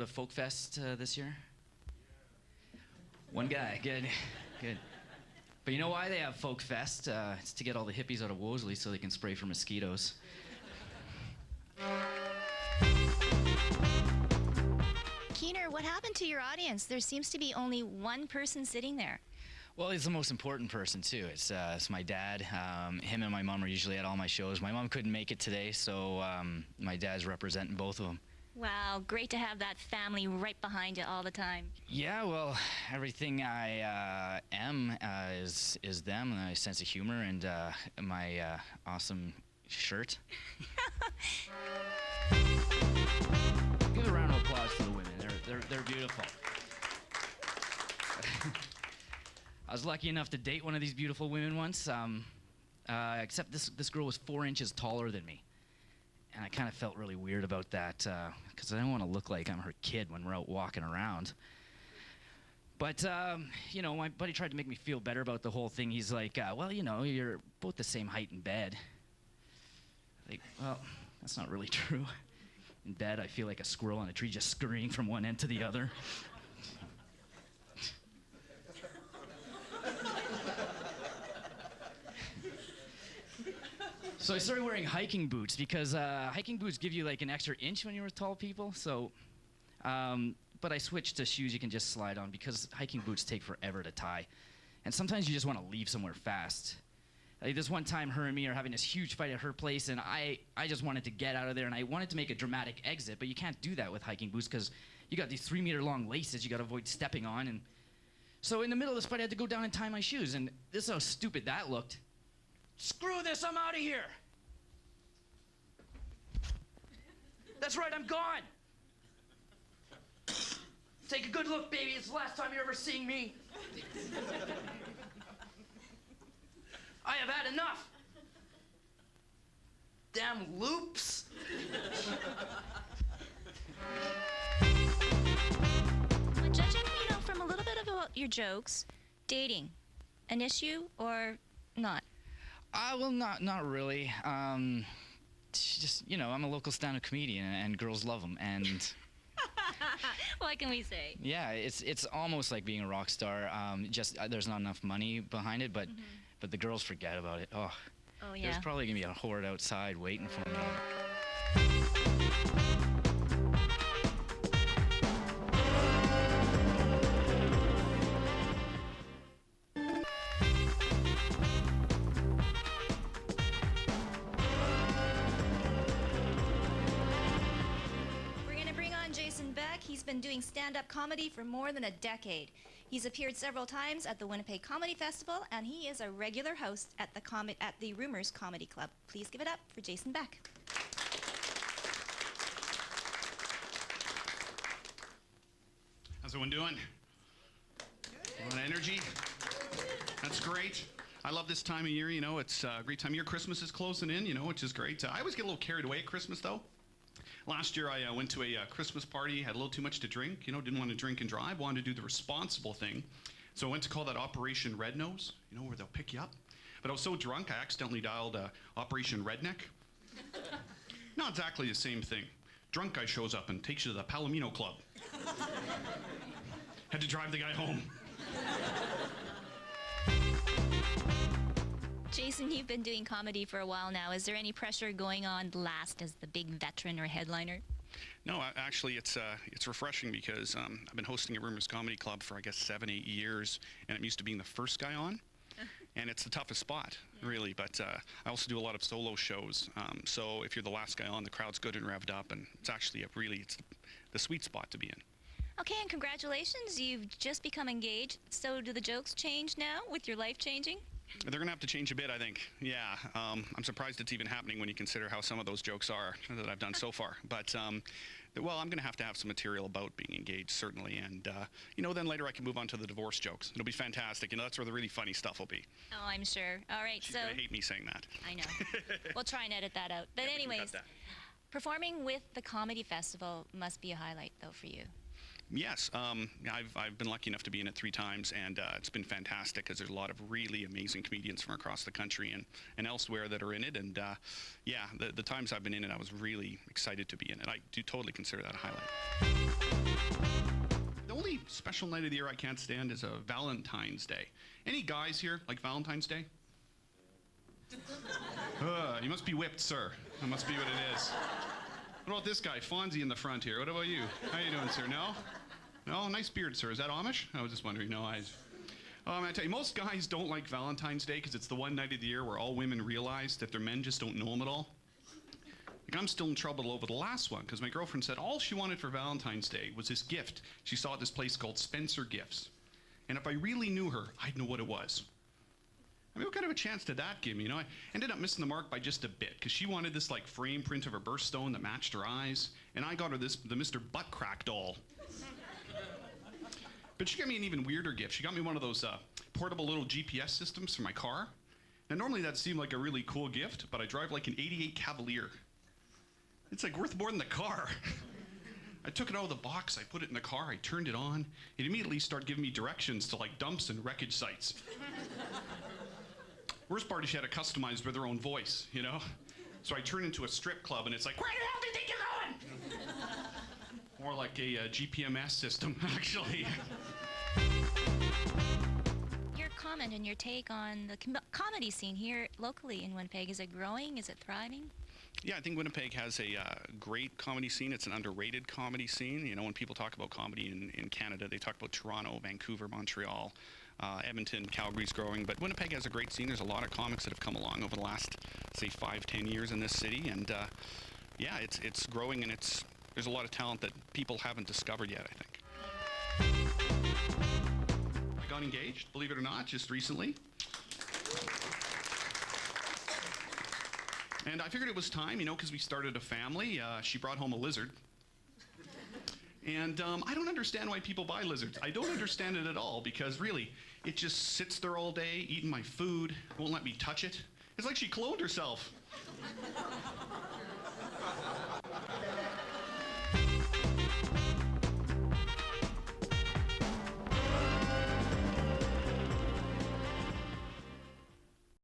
to Folk Fest this year? One guy, good, good. But you know why they have Folk Fest? It's to get all the hippies out of Wolseley so they can spray for mosquitoes. Keener, what happened to your audience? There seems to be only one person sitting there. Well, he's the most important person, too. It's my dad. Him and my mom are usually at all my shows. My mom couldn't make it today, so my dad's representing both of them. Wow, great to have that family right behind you all the time. Yeah, well, everything I am is them, my sense of humor, and my awesome shirt. Give a round of applause to the women. They're beautiful. I was lucky enough to date one of these beautiful women once, except this girl was 4 inches taller than me. And I kind of felt really weird about that, because I don't want to look like I'm her kid when we're out walking around. But, you know, my buddy tried to make me feel better about the whole thing. He's like, well, you know, you're both the same height in bed. Like, well, that's not really true. In bed, I feel like a squirrel on a tree just scurrying from one end to the other. So I started wearing hiking boots because hiking boots give you like an extra inch when you're with tall people. So, but I switched to shoes you can just slide on because hiking boots take forever to tie. And sometimes you just want to leave somewhere fast. Like this one time, her and me are having this huge fight at her place, and I just wanted to get out of there, and I wanted to make a dramatic exit, but you can't do that with hiking boots because you got these 3-meter-long laces you got to avoid stepping on. And so in the middle of this fight, I had to go down and tie my shoes, and this is how stupid that looked. Screw this, I'm out of here. That's right, I'm gone. Take a good look, baby. It's the last time you're ever seeing me. I have had enough. Damn loops. But judging, you know, from a little bit about your jokes, dating, an issue or not? Well, not really. Just, you know, I'm a local stand-up comedian, and girls love them, and... What can we say? Yeah, it's almost like being a rock star. Just there's not enough money behind it, but the girls forget about it. Oh yeah. There's probably gonna be a horde outside waiting for me. Beck. He's been doing stand-up comedy for more than a decade. He's appeared several times at the Winnipeg Comedy Festival, and he is a regular host at the Rumors Comedy Club. Please give it up for Jason Beck. How's everyone doing? A lot of energy? That's great. I love this time of year, you know, it's a great time of year. Christmas is closing in, you know, which is great. I always get a little carried away at Christmas, though. Last year, I went to a Christmas party, had a little too much to drink, you know, didn't want to drink and drive, wanted to do the responsible thing. So I went to call that Operation Red Nose, you know, where they'll pick you up. But I was so drunk, I accidentally dialed Operation Redneck. Not exactly the same thing. Drunk guy shows up and takes you to the Palomino Club. Had to drive the guy home. Jason, you've been doing comedy for a while now. Is there any pressure going on last as the big veteran or headliner? No, actually, it's refreshing because I've been hosting a Rumors Comedy Club for, I guess, 7-8 years, and I'm used to being the first guy on. And it's the toughest spot, really, but I also do a lot of solo shows. So if you're the last guy on, the crowd's good and revved up, and it's actually it's the sweet spot to be in. Okay, and congratulations. You've just become engaged. So do the jokes change now with your life changing? They're going to have to change a bit, I think. Yeah, I'm surprised it's even happening when you consider how some of those jokes are that I've done so far. But, well, I'm going to have some material about being engaged, certainly. And, you know, then later I can move on to the divorce jokes. It'll be fantastic. You know, that's where the really funny stuff will be. Oh, I'm sure. All right, She's going to hate me saying that. I know. We'll try and edit that out. But anyways, performing with the Comedy Festival must be a highlight, though, for you. Yes, I've been lucky enough to be in it 3 times, and it's been fantastic because there's a lot of really amazing comedians from across the country and elsewhere that are in it. And yeah, the times I've been in it, I was really excited to be in it. I do totally consider that a highlight. The only special night of the year I can't stand is a Valentine's Day. Any guys here like Valentine's Day? You must be whipped, sir. That must be what it is. What about this guy, Fonzie in the front here? What about you? How you doing, sir? No? No? Nice beard, sir. Is that Amish? I was just wondering. No, I tell you, most guys don't like Valentine's Day because it's the one night of the year where all women realize that their men just don't know them at all. Like, I'm still in trouble over the last one because my girlfriend said all she wanted for Valentine's Day was this gift she saw at this place called Spencer Gifts. And if I really knew her, I'd know what it was. I mean, what kind of a chance did that give me? You know, I ended up missing the mark by just a bit because she wanted this like frame print of her birthstone that matched her eyes, and I got her the Mr. Buttcrack doll. But she got me an even weirder gift. She got me one of those portable little GPS systems for my car. Now, normally that seemed like a really cool gift, but I drive like an '88 Cavalier. It's like worth more than the car. I took it out of the box, I put it in the car, I turned it on. It immediately started giving me directions to like dumps and wreckage sites. Worst part is she had it customized with her own voice, you know? So I turn into a strip club and it's like, where the hell do you think you're going? More like a GPMS system, actually. Your comment and your take on the comedy scene here locally in Winnipeg, is it growing? Is it thriving? Yeah, I think Winnipeg has a great comedy scene. It's an underrated comedy scene. You know, when people talk about comedy in Canada, they talk about Toronto, Vancouver, Montreal, Edmonton, Calgary's growing, but Winnipeg has a great scene. There's a lot of comics that have come along over the last, say, 5-10 years in this city, and yeah, it's growing, and there's a lot of talent that people haven't discovered yet, I think. I got engaged, believe it or not, just recently. And I figured it was time, you know, because we started a family. She brought home a lizard. And I don't understand why people buy lizards. I don't understand it at all, because really, it just sits there all day, eating my food, won't let me touch it. It's like she cloned herself.